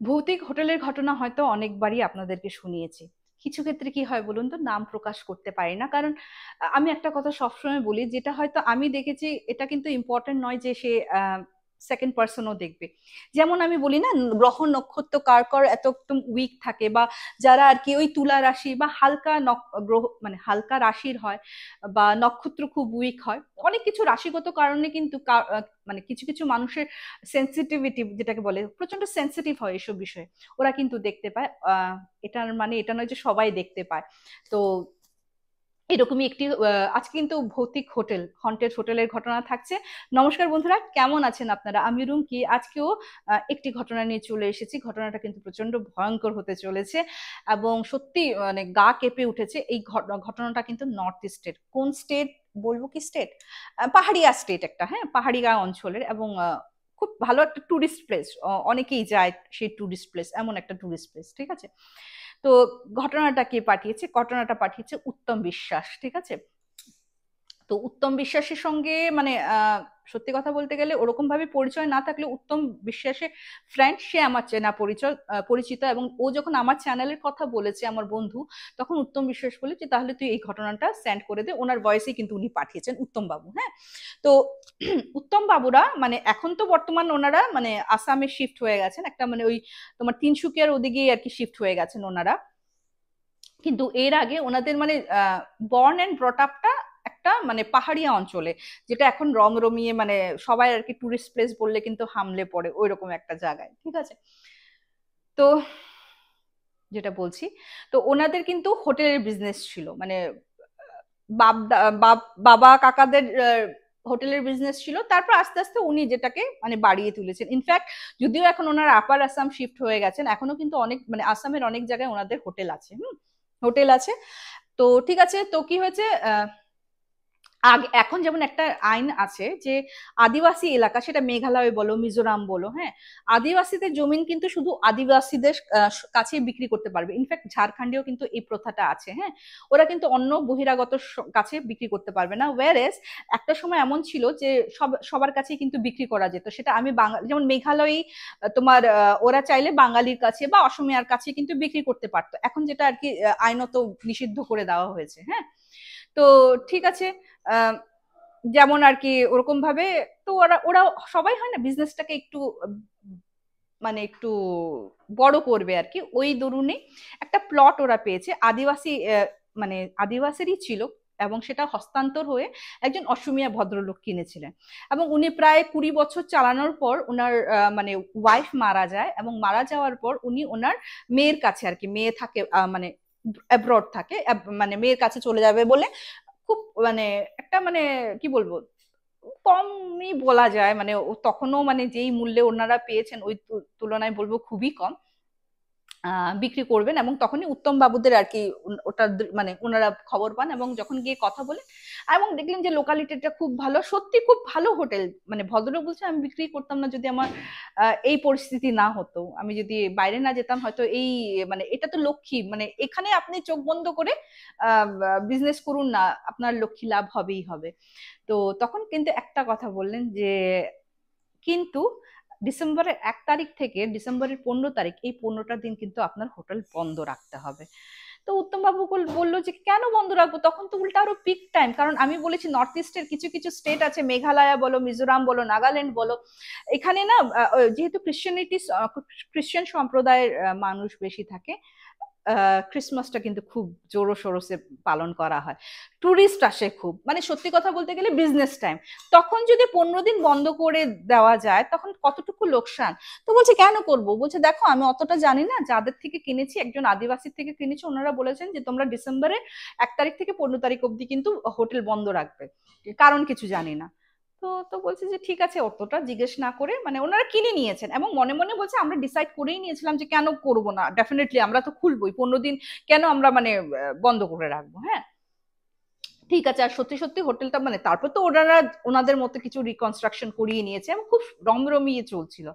ভৌতিক হোটেলের ঘটনা হয়তো অনেকবারই আপনাদেরকে শুনিয়েছি। কিছু ক্ষেত্রে কি হয় বলুন তো, নাম প্রকাশ করতে পারি না, কারণ আমি একটা কথা সবসময় বলি, যেটা হয়তো আমি দেখেছি এটা কিন্তু ইম্পর্টেন্ট নয় যে সে সেকেন্ড পার্সনও দেখবে। যেমন আমি বলি না, গ্রহ নক্ষত্র কার কার এত একদম উইক থাকে, বা যারা আর কি ওই তুলা রাশি বা হালকা গ্রহ মানে হালকা রাশির হয়, বা নক্ষত্র খুব উইক হয়, অনেক কিছু রাশিগত কারণে কিন্তু মানে কিছু কিছু মানুষের সেন্সিটিভিটি যেটাকে বলে প্রচন্ড সেন্সিটিভ হয় এসব বিষয়ে, ওরা কিন্তু দেখতে পায়। এটার মানে এটা নয় যে সবাই দেখতে পায়। তো এরকমই একটি আজকে কিন্তু ভৌতিক হোটেল, হন্টেড হোটেলের ঘটনা থাকছে। নমস্কার বন্ধুরা, কেমন আছেন আপনারা? আমি রুমকি। আজকেও একটি ঘটনা নিয়ে চলে এসেছি। ঘটনাটা কিন্তু প্রচন্ড ভয়ঙ্কর হতে চলেছে, এবং সত্যি মানে গা কেঁপে উঠেছে। এই ঘটনাটা কিন্তু নর্থ ইস্টের। কোন স্টেট বলবো, কি স্টেট? পাহাড়িয়া স্টেট একটা, হ্যাঁ, পাহাড়িয়া অঞ্চলের, এবং খুব ভালো একটা টুরিস্ট প্লেস। অনেকেই যায় সেই টুরিস্ট প্লেস, এমন একটা টুরিস্ট প্লেস, ঠিক আছে। তো ঘটনাটা কে পাঠিয়েছে? ঘটনাটা পাঠিয়েছে উত্তম বিশ্বাস, ঠিক আছে। তো উত্তম বিশ্বাসের সঙ্গে মানে সত্যি কথা বলতে গেলে ওরকম ভাবে পরিচয় না থাকলে উত্তম বিশ্বাসের ফ্রেন্ড, সে আমার চেনা পরিচয় পরিচিত, এবং ও যখন আমার চ্যানেলের কথা বলেছে, আমার বন্ধু, তখন উত্তম বিশ্বাস বলে যে তাহলে তুই এই ঘটনাটা সেন্ড করে দে। ওনার ভয়েসেই কিন্তু উনি পাঠিয়েছেন, উত্তম বাবু, হ্যাঁ। তো উত্তম বাবুরা মানে এখন তো বর্তমান ওনারা মানে আসামে শিফট হয়ে গেছেন, একটা মানে ওই তোমার তিনসুকিয়ার ওদিকেই আর কি শিফট হয়ে গেছেন ওনারা। কিন্তু এর আগে ওনাদের মানে বর্ন এন্ড ব্রট আপটা একটা মানে পাহাড়িয়া অঞ্চলে, যেটা এখন রমরমিয়ে মানে সবাই আর কি টুরিস্ট প্লেস বললে কিন্তু হামলে পড়ে, ওই রকম একটা জায়গায়, ঠিক আছে। তো যেটা বলছি, তো ওনাদের কিন্তু হোটেলের বিজনেস ছিল, মানে বাপ বাবা কাকাদের হোটেলের বিজনেস ছিল। তারপর আস্তে আস্তে উনি যেটাকে মানে বাড়িয়ে তুলেছেন। ইনফ্যাক্ট যদিও এখন ওনারা আপার আসাম শিফট হয়ে গেছেন, এখনো কিন্তু অনেক মানে আসামের অনেক জায়গায় ওনাদের হোটেল আছে, হোটেল আছে। তো ঠিক আছে, তো কি হয়েছে, আগে এখন যেমন একটা আইন আছে যে আদিবাসী এলাকা, সেটা মেঘালয় বলো মিজোরাম বলো, হ্যাঁ, আদিবাসীদের জমিন কিন্তু শুধু আদিবাসীদের কাছে বিক্রি করতে পারবে। ইনফ্যাক্ট ঝাড়খণ্ডেও কিন্তু এই প্রথাটা আছে, হ্যাঁ। ওরা কিন্তু অন্য বহিরাগত কাছে বিক্রি করতে পারবে না। ওয়ারেস একটা সময় এমন ছিল যে সবার কাছেই কিন্তু বিক্রি করা যেত। সেটা আমি বাঙালি, যেমন মেঘালয় তোমার ওরা চাইলে বাঙালির কাছে বা অসমিয়ার কাছে কিন্তু বিক্রি করতে পারতো। এখন যেটা আর কি আইনত নিষিদ্ধ করে দেওয়া হয়েছে, হ্যাঁ। তো ঠিক আছে, আহ, যেমন আর কি ওরকম ভাবে, তো ওরা ওরা সবাই হয় না বিজনেসটাকে একটু মানে একটু বড় করবে আর কি, ওই দরুনে একটা প্লট ওরা পেয়েছে আদিবাসী মানে আদিবাসীরই ছিল, এবং সেটা হস্তান্তর হয়ে একজন অসমিয়া ভদ্রলোক কিনেছিলেন। এবং উনি প্রায় 20 বছর চালানোর পর ওনার মানে ওয়াইফ মারা যায়, এবং মারা যাওয়ার পর উনি ওনার মেয়ের কাছে আর কি, মেয়ে থাকে মানে অ্যাব্রড থাকে, মানে মেয়ের কাছে চলে যাবে বলে খুব মানে একটা মানে কি বলবো, কমই বলা যায়, মানে তখনও মানে যেই মূল্যে ওনারা পেয়েছেন ওই তুলনায় বলবো খুবই কম বিক্রি করবেন। এবং তখনই উত্তম বাবুদের আর কি ওটা মানে ওনারা খবর পান, এবং যখন গিয়ে কথা বলে এবং দেখলেন যে লোকালিটিটা খুব ভালো, সত্যি খুব ভালো হোটেল। মানে ভদ্রলোক বলছে আমি বিক্রি করতাম না যদি আমার এই পরিস্থিতি না হতো, আমি যদি বাইরে না যেতাম হয়তো এই মানে এটা তো লক্ষ্মী, মানে এখানে আপনি চোখ বন্ধ করে বিজনেস করুন না, আপনার লক্ষ্মী লাভ হবেই হবে। তো তখন কিন্তু একটা কথা বললেন যে কিন্তু ডিসেম্বরের 1 তারিখ থেকে ডিসেম্বরের 15 তারিখ, এই 15টা দিন কিন্তু আপনার হোটেল বন্ধ রাখতে হবে। তো উত্তম বাবু বললো যে কেন বন্ধ রাখবো, তখন তো উল্টা আরো পিক টাইম। কারণ আমি বলেছি নর্থ ইস্টের কিছু কিছু স্টেট আছে, মেঘালয় বলো মিজোরাম বলো নাগাল্যান্ড বলো, এখানে না যেহেতু খ্রিশ্চান সম্প্রদায়ের মানুষ বেশি থাকে, ক্রিসমাসটা কিন্তু খুব জোরো সোরসে পালন করা হয়, টুরিস্ট আসে খুব, মানে সত্যি কথা বলতে গেলে বিজনেস টাইম। তখন যদি 15 দিন বন্ধ করে দেওয়া যায় তখন কতটুকু লোকসান। তো বলছে কেন করব, বলছে দেখো আমি অতটা জানি না, যাদের থেকে কিনেছি একজন আদিবাসীর থেকে কিনেছি, ওনারা বলেছেন যে তোমরা ডিসেম্বরের 1 তারিখ থেকে 15 তারিখ অব্দি কিন্তু হোটেল বন্ধ রাখবে, কারণ কিছু জানি না। তো তো বলছে যে ঠিক আছে, অতটা জিজ্ঞেস না করে মানে ওনারা কিনে নিয়েছেন, এবং মনে মনে বলছে আমরা ডিসাইড করেই নিয়েছিলাম যে কেন করব না, ডেফিনেটলি আমরা তো খুলবই, 15 দিন কেন আমরা মানে বন্ধ করে রাখবো, হ্যাঁ। ঠিক আছে, আর সত্যি সত্যি হোটেলটা মানে তারপর তো ওনারা ওনাদের মতো কিছু রিকনস্ট্রাকশন করিয়ে নিয়েছে, এবং খুব রমরমিয়ে চলছিল।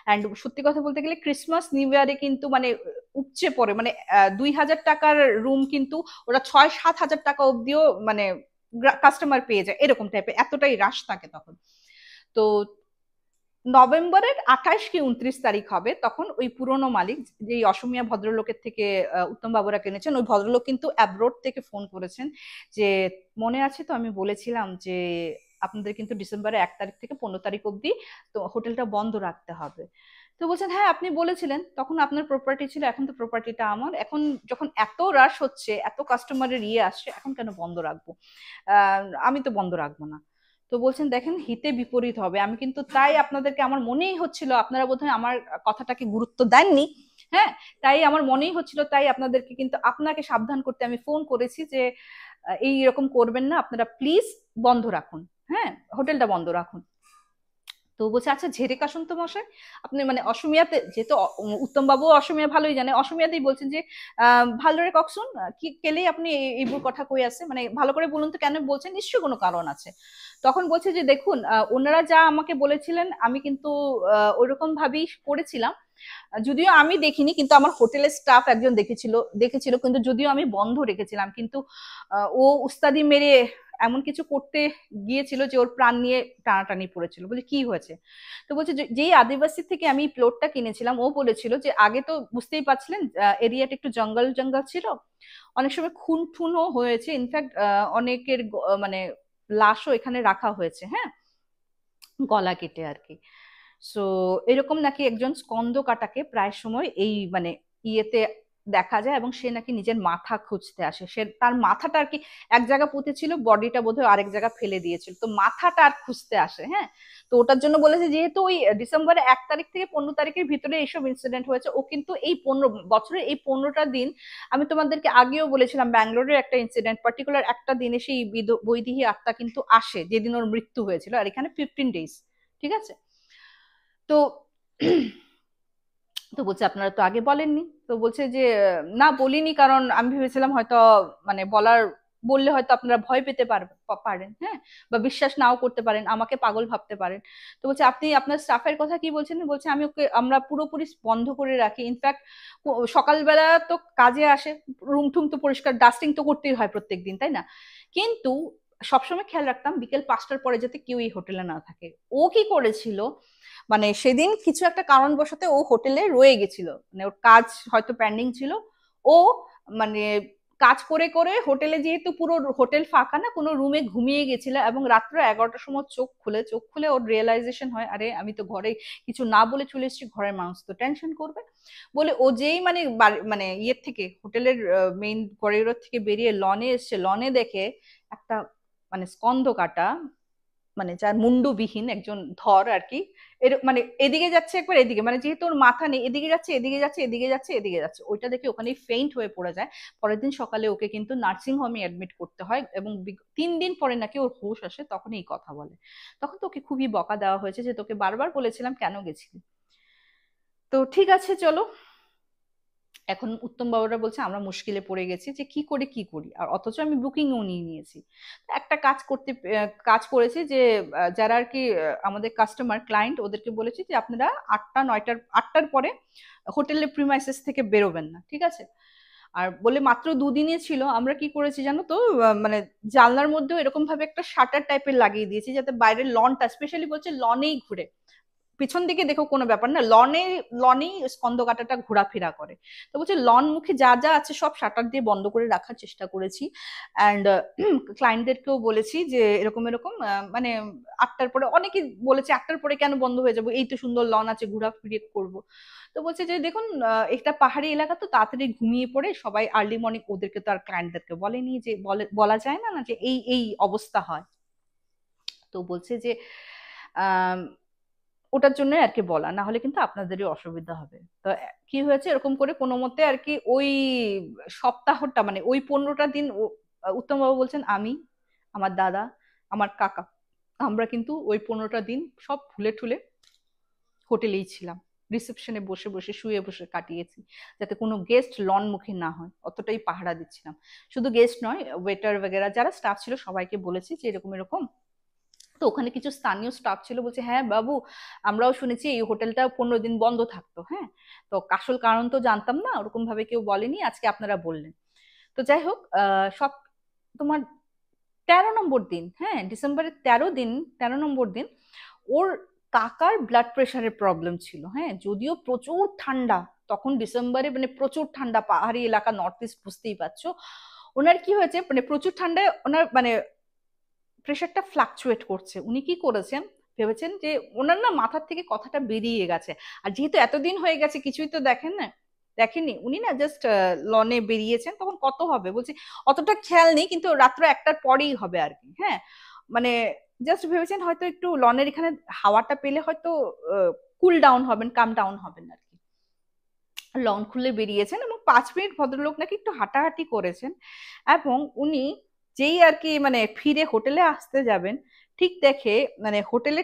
অ্যান্ড সত্যি কথা বলতে গেলে ক্রিসমাস নিউ ইয়ারে কিন্তু মানে উপচে পড়ে, মানে 2,000 টাকার রুম কিন্তু ওরা 6-7 হাজার টাকা অব্দিও মানে কাস্টমার পেয়ে যায়, এরকম টাইপের, এতটাই রাশ থাকে তখন। তো নভেম্বরের 28 কি 29 তারিখ হবে, তখন ওই পুরনো মালিক, যে অসমিয়া ভদ্রলোকের থেকে উত্তম বাবুরা কিনেছেন, ওই ভদ্রলোক কিন্তু অ্যাব্রোড থেকে ফোন করেছেন যে মনে আছে তো আমি বলেছিলাম যে আপনাদের কিন্তু ডিসেম্বরের 1 তারিখ থেকে 15 তারিখ অবধি তো হোটেলটা বন্ধ রাখতে হবে। তো বলছেন হ্যাঁ আপনি বলেছিলেন, তখন আপনার প্রপার্টি ছিল, এখন তো প্রপার্টিটা আমার, এখন যখন এত রাশ হচ্ছে, এত কাস্টমারের আসছে, এখন কেন বন্ধ রাখবো? আমি তো বন্ধ রাখবো না। তো বলছেন দেখেন হিতে বিপরীত হবে, আমি কিন্তু তাই আপনাদেরকে, আমার মনেই হচ্ছিল আপনারা বোধহয় আমার কথাটাকে গুরুত্ব দেননি, হ্যাঁ, তাই আমার মনেই হচ্ছিল, তাই আপনাদেরকে কিন্তু আপনাকে সাবধান করতে আমি ফোন করেছি যে এই রকম করবেন না আপনারা, প্লিজ বন্ধ রাখুন, হ্যাঁ হোটেলটা বন্ধ রাখুন। তো বলছে আচ্ছা ঝেড়ে কাশুন তো মশাই, আপনি মানে অসমিয়াতে, যেহেতু উত্তম বাবু অসমিয়া ভালোই জানে, অসমিয়াতেই বলছেন যে ভালরে ককসুন, কি কেলেই আপনি এইবোৰ কথা কই আছে, মানে ভালো করে বলুন তো কেন বলছেন, নিশ্চয়ই কোনো কারণ আছে। তখন বলছে যে দেখুন ওনারা যা আমাকে বলেছিলেন আমি কিন্তু ওইরকম ভাবেই করেছিলাম, যদিও আমি দেখিনি কিন্তু আমার হোটেলের স্টাফ একজন দেখেছিল, কিন্তু যদিও আমি বন্ধ রেখেছিলাম, কিন্তু ও উস্তাদি মেরে এমন কিছু করতে গিয়েছিল যে ওর প্রাণ নিয়ে টানাটানি পড়েছিল। বলে কি হয়েছে? তো বলছে যেই আদিবাসী থেকে আমি প্লটটা কিনেছিলাম, ও বলেছিল যে আগে তো বুঝতেই পারছিলেন এরিয়াটা একটু জঙ্গল জঙ্গল ছিল, অনেক সময় খুন ঠুনও হয়েছে, ইনফ্যাক্ট অনেকের মানে লাশও এখানে রাখা হয়েছে, হ্যাঁ, গলা কেটে আর কি। সো এরকম নাকি একজন স্কন্দ কাটাকে প্রায় সময় এই মানে ইয়েতে দেখা যায়, এবং সে নাকি নিজের মাথা খুঁজতে আসে, সে তার মাথাটা আর কি এক জায়গা পুঁতেছিল, বডিটা বোধহয় আরেক জায়গা ফেলে দিয়েছিল, তো মাথাটা আর খুঁজতে আসে, হ্যাঁ। তো ওটার জন্য বলেছে যেহেতু ওই ডিসেম্বরের 1 তারিখ থেকে 15 তারিখের ভিতরে এইসব ইনসিডেন্ট হয়েছে, ও কিন্তু এই 15 বছরের এই 15টা দিন, আমি তোমাদেরকে আগেও বলেছিলাম ব্যাঙ্গালোরের একটা ইনসিডেন্ট, পার্টিকুলার একটা দিনে সেই বৈদেহী আত্মা কিন্তু আসে যেদিন ওর মৃত্যু হয়েছিল, আর এখানে 15 ডেজ, ঠিক আছে। তো তো বলছে আপনারা তো আগে বলেননি, তো বলছে যে না বলিনি, কারণ আমি ভেবেছিলাম হয়তো মানে বললে হয়তো আপনারা ভয় পেতে পারেন, হ্যাঁ, বা বিশ্বাস নাও করতে পারেন, আমাকে পাগল ভাবতে পারেন। তো বলছে আপনি আপনার স্টাফের কথা কি বলছেন? বলছে আমরা পুরোপুরি বন্ধ করে রাখি, ইনফ্যাক্ট সকালবেলা তো কাজে আসে, রুম টুম তো পরিষ্কার ডাস্টিং তো করতেই হয় প্রত্যেক দিন, তাই না? কিন্তু সবসময় খেয়াল রাখতাম বিকেল 5টার পরে যাতে কেউ এই হোটেলে না থাকে। ও কি করেছিল, মানে সেদিন কিছু একটা কারণবশত ও হোটেলে রয়ে গেছিল, মানে ওর কাজ হয়তো পেন্ডিং ছিল, ও মানে কাজ করে করে হোটেলে, যেহেতু পুরো হোটেল ফাঁকা না, কোনো রুমে ঘুমিয়ে গেছিল, এবং রাত্র 11টার সময় চোখ খুলে ওর রিয়েলাইজেশন হয় আরে আমি তো ঘরে কিছু না বলে চলে এসেছি, ঘরের মানুষ তো টেনশন করবে, বলে ও যেই মানে মানে ইয়ের থেকে হোটেলের মেইন করিডোর থেকে বেরিয়ে লনে এসছে, লনে দেখে একটা মানে স্কন্ধ কাটা, মানে যার মুন্ডবিহীন একজন ধর আর কি, এর মানে এদিকে যাচ্ছে একবার, এদিকে মানে যেহেতু ওর মাথা নেই, এদিকে যাচ্ছে এদিকে যাচ্ছে এদিকে যাচ্ছে এদিকে যাচ্ছে, ওইটা দেখে ওখানেই ফেইন্ট হয়ে পড়ে যায়। পরের দিন সকালে ওকে কিন্তু নার্সিং হোমে অ্যাডমিট করতে হয়, এবং 3 দিন পরে নাকি ওর হুঁশ আসে, তখন এই কথা বলে। তখন তোকে খুবই বকা দেওয়া হয়েছে যে তোকে বারবার বলেছিলাম কেন গেছিলি। তো ঠিক আছে চলো, এখন উত্তম বাবুরা বলছে আমরা মুশকিলে পড়ে গেছি যে কি করি, আর অথচ আমি বুকিংও নিয়ে নিয়েছি। একটা কাজ করেছি যে যারা আর কি আমাদের কাস্টমার ক্লায়েন্ট, ওদেরকে বলেছি যে আপনারা 8টার পরে হোটেলের প্রিমাইসেস থেকে বেরোবেন না, ঠিক আছে। আর বলে মাত্র 2 দিনই ছিল, আমরা কি করেছি জানো তো, মানে জানলার মধ্যেও এরকম ভাবে একটা শাটার টাইপের লাগিয়ে দিয়েছি যাতে বাইরের লনটা, স্পেশালি বলছে লনেই ঘুরে, পিছন দিকে দেখো কোনো ব্যাপার না, লনেই স্কন্দ কাটাটা ঘোরাফেরা করে। তো বলছে লন মুখে যা যা আছে সব শাটার দিয়ে বন্ধ করে রাখার চেষ্টা করেছি, অ্যান্ড ক্লায়েন্টদেরকেও বলেছি যে এরকম এরকম মানে 8টার পরে, অনেকে বলেছে 8টার পরে কেন বন্ধ হয়ে যাবো, এই তো সুন্দর লন আছে ঘোরাফিরি করবো। তো বলছে যে দেখুন এটা পাহাড়ি এলাকা, তো তাড়াতাড়ি ঘুমিয়ে পড়ে সবাই আর্লি মর্নিং, ওদেরকে তো আর ক্লায়েন্টদেরকে বলেনি যে বলা যায় না না যে এই এই অবস্থা হয়। তো বলছে যে আহ ওটার জন্য আর কি বলা, না হলে কিন্তু আপনাদেরই অসুবিধা হবে। তো কি হয়েছে, এরকম করে কোনো মতে আর কি ওই সপ্তাহটা মানে ওই 15টা দিন উত্তমবাবু বলছেন আমি, আমার দাদা, আমার কাকা, আমরা কিন্তু ওই 15টা দিন সব ভুলে ঠুলে হোটেলেই ছিলাম, রিসেপশনে বসে বসে শুয়ে বসে কাটিয়েছি, যাতে কোনো গেস্ট লন মুখে না হয়, অতটাই পাহারা দিচ্ছিলাম। শুধু গেস্ট নয়, ওয়েটার वगैरह যারা স্টাফ ছিল সবাইকে বলেছি যে এরকম এরকম। তো ওখানে কিছু স্থানীয় স্টাফ ছিল, বলছে হ্যাঁ বাবু আমরাও শুনেছি এই হোটেলটা 15 দিন বন্ধ থাকতো, হ্যাঁ, তো আসল কারণ তো জানতাম না, ওরকম ভাবে কেউ বলেনি, আজকে আপনারা বললেন। তো যাই হোক সব তোমার 13 নম্বর দিন, হ্যাঁ ডিসেম্বরের 13 দিন, 13 নম্বর দিন ওর কাকার ব্লাড প্রেশারের প্রবলেম ছিল, হ্যাঁ, যদিও প্রচুর ঠান্ডা তখন ডিসেম্বরে, মানে প্রচুর ঠান্ডা, পাহাড়ি এলাকা, নর্থ ইস্ট, বুঝতেই পারছো। ওনার কি হয়েছে, মানে প্রচুর ঠান্ডায় ওনার মানে প্রেশারটা ফ্লাকচুয়েট করছে। উনি কি করেছেন, ভেবেছেন যে ওনার না মাথার থেকে কথাটা বেরিয়ে গেছে। আর যেহেতু এতদিন হয়ে গেছে কিছুই তো দেখেন না, দেখেননি উনি, না জাস্ট লনে বেরিয়েছেন, তখন কত হবে বলছি, অতটা খেয়াল নেই, কিন্তু রাত্র 1টার পরেই হবে আর কি, হ্যাঁ। মানে জাস্ট ভেবেছেন হয়তো একটু লনের এখানে হাওয়াটা পেলে হয়তো কুল ডাউন হবেন, কাম ডাউন হবেন আর কি। লন খুলে বেরিয়েছেন এবং 5 মিনিট ভদ্রলোক নাকি একটু হাঁটাহাঁটি করেছেন। এবং উনি যেই আর কি মানে ফিরে হোটেলে আসতে যাবেন, ঠিক দেখে মানে হোটেলে,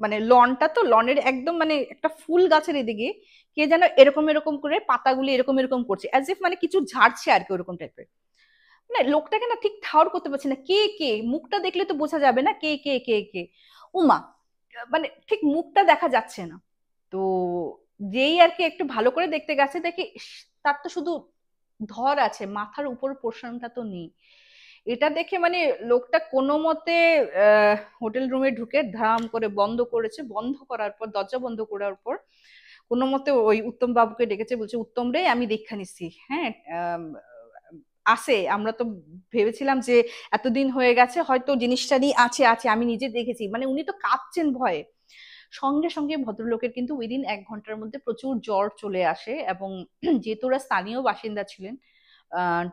মানে লনটা তো, লনের একদম মানে একটা ফুল গাছের এদিকে কে যেন এরকম এরকম করে পাতাগুলি এরকম এরকম করছে, অ্যাজ ইফ মানে কিছু ঝাড়ছে আর কি, ওরকম টাইপের। মানে লোকটাকে না ঠিক ঠাউর করতে পারছি না কে কে, মুখটা দেখলে তো বোঝা যাবে না কে কে কে কে। উমা, মানে ঠিক মুখটা দেখা যাচ্ছে না। তো যেই আর কি একটু ভালো করে দেখতে গেছে, দেখি ইস, তার তো শুধু ধর আছে, মাথার উপর পোর্শনটা তো নেই। এটা দেখে মানে লোকটা কোনো মতে হোটেল রুমে ঢুকে ধাম করে বন্ধ করেছে, বন্ধ করার পর, দরজা বন্ধ করার পর কোনো মতে ওই উত্তম বাবুকে ডেকেছে, বলছে উত্তম রে আমি দীক্ষা নিচ্ছি, হ্যাঁ, আছে, আমরা তো ভেবেছিলাম যে এতদিন হয়ে গেছে হয়তো জিনিসটা নিয়ে আছে আছে, আমি নিজে দেখেছি, মানে উনি তো কাঁপছেন ভয়ে। সঙ্গে সঙ্গে ভদ্রলোকের কিন্তু উইদিন 1 ঘন্টার মধ্যে প্রচুর জ্বর চলে আসে। এবং যেহেতু ওরা স্থানীয় বাসিন্দা ছিলেন,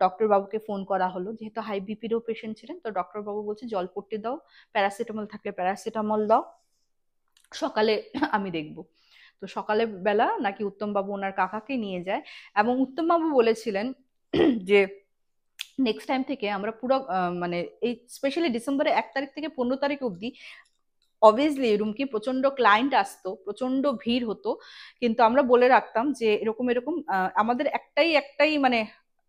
ডক্টর বাবুকে ফোন করা হলো, যেহেতু হাই বিপিরও পেশেন্ট ছিলেন, তো ডক্টর বাবু বলছে জলপট্টি দাও, প্যারাসিটামল থাকলে প্যারাসিটামল দাও, সকালে আমি দেখবো। তো সকালে বেলা নাকি উত্তম বাবু ওনার কাকাকে নিয়ে যায়। এবং উত্তম বাবু বলেছিলেন যে নেক্সট টাইম থেকে আমরা পুরো মানে এই স্পেশালি ডিসেম্বরে 1 তারিখ থেকে 15 তারিখ অবধি, অবভিয়াসলি রুমকি প্রচন্ড ক্লায়েন্ট আসতো, প্রচন্ড ভিড় হতো, কিন্তু আমরা বলে রাখতাম যে এরকম এরকম আমাদের একটাই একটাই মানে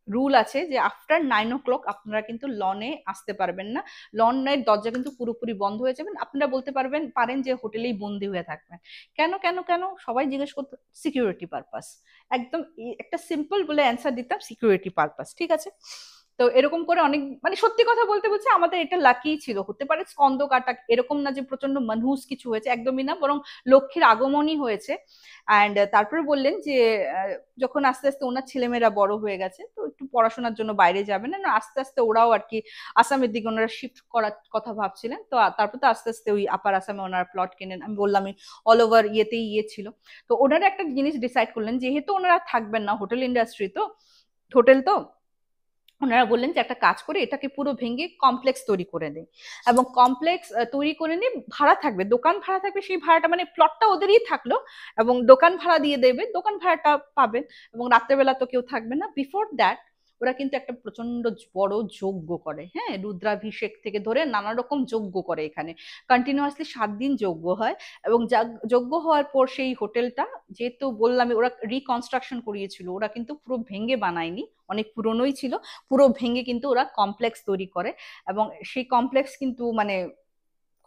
রুল আছে যে আফটার 9 o'clock আপনারা কিন্তু লনে আসতে পারবেন না। লনের দরজা কিন্তু পুরোপুরি বন্ধ হয়ে যাবেন, আপনারা বলতে পারেন যে হোটেলেই বন্দি হয়ে থাকবেন। কেন কেন কেন সবাই জিজ্ঞেস করতো, সিকিউরিটি পারপাস। একদম একটা সিম্পল বলে অ্যান্সার দিতাম, সিকিউরিটি পারপাস, ঠিক আছে। তো এরকম করে অনেক, মানে সত্যি কথা বলতে বলছে আমাদের এটা লাকি ছিল, হতে পারে স্কন্দ কাটা, এরকম না যে প্রচন্ড মনহুস কিছু হয়েছে, একদমই না, বরং লক্ষ্মীর আগমনই হয়েছে। অ্যান্ড তারপরে বললেন যে যখন আস্তে আস্তে ওনার ছেলেমেয়েরা বড় হয়ে গেছে, তো একটু পড়াশোনার জন্য বাইরে যাবেন না, আস্তে আস্তে ওরাও আর কি আসামের দিকে ওনারা শিফট করার কথা ভাবছিলেন। তো তারপর তো আস্তে আস্তে ওই আপার আসামে ওনারা প্লট কেনেন, আমি বললামই অল ওভার ইয়েতেই ইয়ে ছিল। তো ওনারা একটা জিনিস ডিসাইড করলেন, যেহেতু ওনারা থাকবেন না, হোটেল ইন্ডাস্ট্রি তো, হোটেল তো, ওনারা বললেন যে একটা কাজ করে এটাকে পুরো ভেঙে কমপ্লেক্স তৈরি করে দেয়। এবং কমপ্লেক্স তৈরি করে নিয়ে ভাড়া থাকবে, দোকান ভাড়া থাকবে, সেই ভাড়াটা মানে প্লটটা ওদেরই থাকলো, এবং দোকান ভাড়া দিয়ে দেবে, দোকান ভাড়াটা পাবেন। এবং রাত্রেবেলা তো কেউ থাকবে না। বিফোর দ্যাট ওরা কিন্তু একটা প্রচন্ড বড় যজ্ঞ করে, হ্যাঁ, রুদ্রাভিষেক থেকে ধরে নানা রকম যজ্ঞ করে এখানে, কন্টিনিউয়াসলি 7 দিন যজ্ঞ হয়। এবং যজ্ঞ হওয়ার পর সেই হোটেলটা, যেহেতু বললাম ওরা রিকনস্ট্রাকশন করিয়েছিল, ওরা কিন্তু পুরো ভেঙে বানায়নি, অনেক পুরনোই ছিল, পুরো ভেঙে কিন্তু ওরা কমপ্লেক্স তৈরি করে। এবং সেই কমপ্লেক্স কিন্তু মানে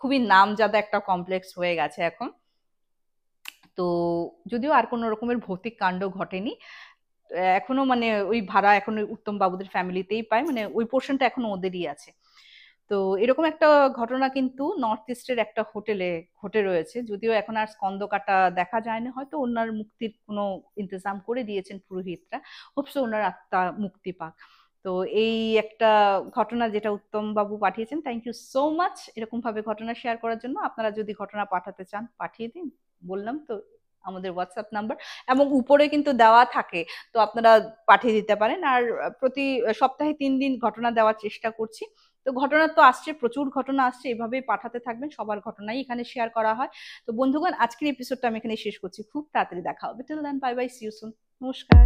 খুবই নামজাদা একটা কমপ্লেক্স হয়ে গেছে এখন। তো যদিও আর কোনো রকমের ভৌতিক কাণ্ড ঘটেনি, এখনো মানে ওই ভাড়া এখন ওই উত্তম বাবুদের ফ্যামিলিতেই পায়, মানে ওই পোর্শনটা এখনো ওদেরই আছে। তো এরকম একটা ঘটনা কিন্তু নর্থ ইস্টের একটা হোটেলে ঘটে রয়েছে, যদিও এখন আর স্কন্দ কাটা দেখা যায় না, হয়তো ওনার মুক্তির কোনো ইন্তজাম করে দিয়েছেন পুরোহিতরা, হোপসো ওনার আত্মা মুক্তি পাক। তো এই একটা ঘটনা যেটা উত্তম বাবু পাঠিয়েছেন, থ্যাংক ইউ সো মাচ এরকম ভাবে ঘটনা শেয়ার করার জন্য। আপনারা যদি ঘটনা পাঠাতে চান পাঠিয়ে দিন, বললাম তো আমাদের হোয়াটসঅ্যাপ নাম্বার এবং উপরে কিন্তু দেওয়া থাকে, তো আপনারা পাঠিয়ে দিতে পারেন। আর প্রতি সপ্তাহে 3 দিন ঘটনা দেওয়ার চেষ্টা করছি। তো ঘটনা তো আসছে, প্রচুর ঘটনা আসছে, এভাবেই পাঠাতে থাকবেন, সবার ঘটনাই এখানে শেয়ার করা হয়। তো বন্ধুগণ, আজকের এপিসোডটা আমি এখানে শেষ করছি, খুব তাড়াতাড়ি দেখা হবে, till then bye bye, see you soon, নমস্কার।